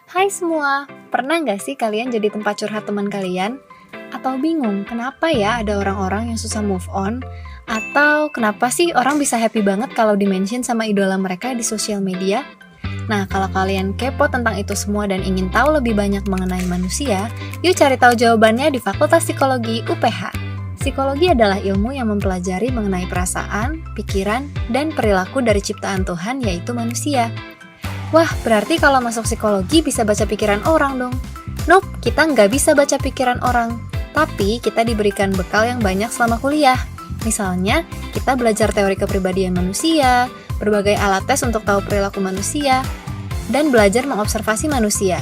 Hai semua, pernah nggak sih kalian jadi tempat curhat teman kalian? Atau bingung kenapa ya ada orang-orang yang susah move on? Atau kenapa sih orang bisa happy banget kalau di-mention sama idola mereka di sosial media? Nah, kalau kalian kepo tentang itu semua dan ingin tahu lebih banyak mengenai manusia, yuk cari tahu jawabannya di Fakultas Psikologi UPH. Psikologi adalah ilmu yang mempelajari mengenai perasaan, pikiran, dan perilaku dari ciptaan Tuhan, yaitu manusia. Wah, berarti kalau masuk psikologi bisa baca pikiran orang dong. Nope, kita nggak bisa baca pikiran orang. Tapi kita diberikan bekal yang banyak selama kuliah. Misalnya, kita belajar teori kepribadian manusia, berbagai alat tes untuk tahu perilaku manusia, dan belajar mengobservasi manusia.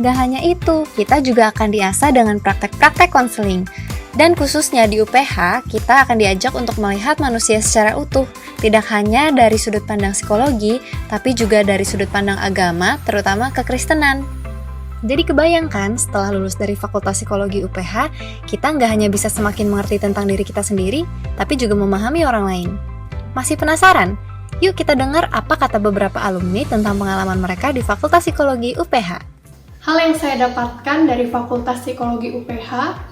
Gak hanya itu, kita juga akan diasah dengan praktek-praktek konseling. Dan khususnya di UPH, kita akan diajak untuk melihat manusia secara utuh, tidak hanya dari sudut pandang psikologi, tapi juga dari sudut pandang agama, terutama kekristenan. Jadi kebayangkan, setelah lulus dari Fakultas Psikologi UPH, kita nggak hanya bisa semakin mengerti tentang diri kita sendiri, tapi juga memahami orang lain. Masih penasaran? Yuk kita dengar apa kata beberapa alumni tentang pengalaman mereka di Fakultas Psikologi UPH. Hal yang saya dapatkan dari Fakultas Psikologi UPH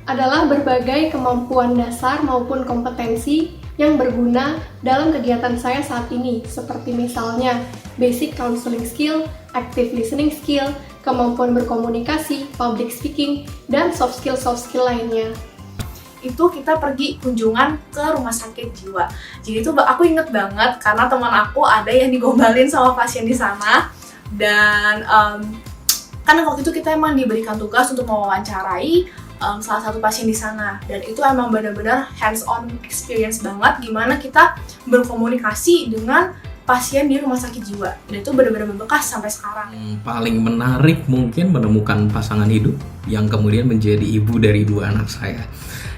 adalah berbagai kemampuan dasar maupun kompetensi yang berguna dalam kegiatan saya saat ini, seperti misalnya basic counseling skill, active listening skill, kemampuan berkomunikasi, public speaking, dan soft skill lainnya. Itu kita pergi kunjungan ke rumah sakit jiwa. Jadi itu aku inget banget karena teman aku ada yang digombalin sama pasien di sana, dan karena waktu itu kita emang diberikan tugas untuk mewawancarai salah satu pasien di sana, dan itu emang benar-benar hands-on experience banget gimana kita berkomunikasi dengan pasien di rumah sakit jiwa, dan itu benar-benar membekas sampai sekarang. Paling menarik mungkin menemukan pasangan hidup yang kemudian menjadi ibu dari 2 anak saya.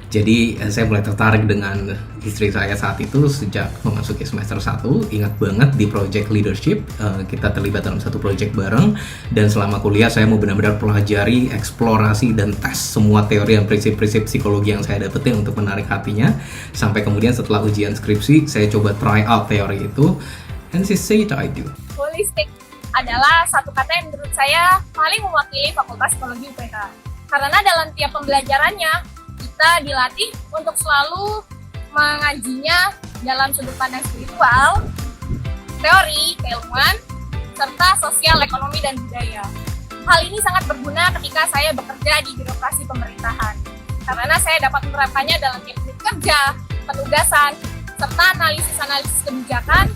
Jadi saya mulai tertarik dengan istri saya saat itu sejak memasuki semester 1. Ingat banget di project leadership, kita terlibat dalam satu project bareng. Dan selama kuliah saya mau benar-benar pelajari, eksplorasi, dan tes semua teori dan prinsip-prinsip psikologi yang saya dapetin untuk menarik hatinya. Sampai kemudian setelah ujian skripsi, saya coba try out teori itu. And she said I do. Holistik adalah satu kata yang menurut saya paling mewakili Fakultas Psikologi UPH. Karena dalam tiap pembelajarannya, kita dilatih untuk selalu mengajinya dalam sudut pandang spiritual, teori, keilmuan, serta sosial, ekonomi, dan budaya. Hal ini sangat berguna ketika saya bekerja di birokrasi pemerintahan, karena saya dapat menerapkannya dalam tiap unit kerja, penugasan, serta analisis-analisis kebijakan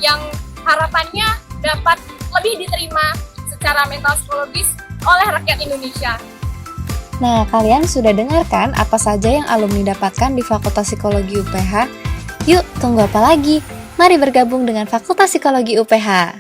yang harapannya dapat lebih diterima secara mental psikologis oleh rakyat Indonesia. Nah, kalian sudah dengarkan apa saja yang alumni dapatkan di Fakultas Psikologi UPH? Yuk, tunggu apa lagi? Mari bergabung dengan Fakultas Psikologi UPH.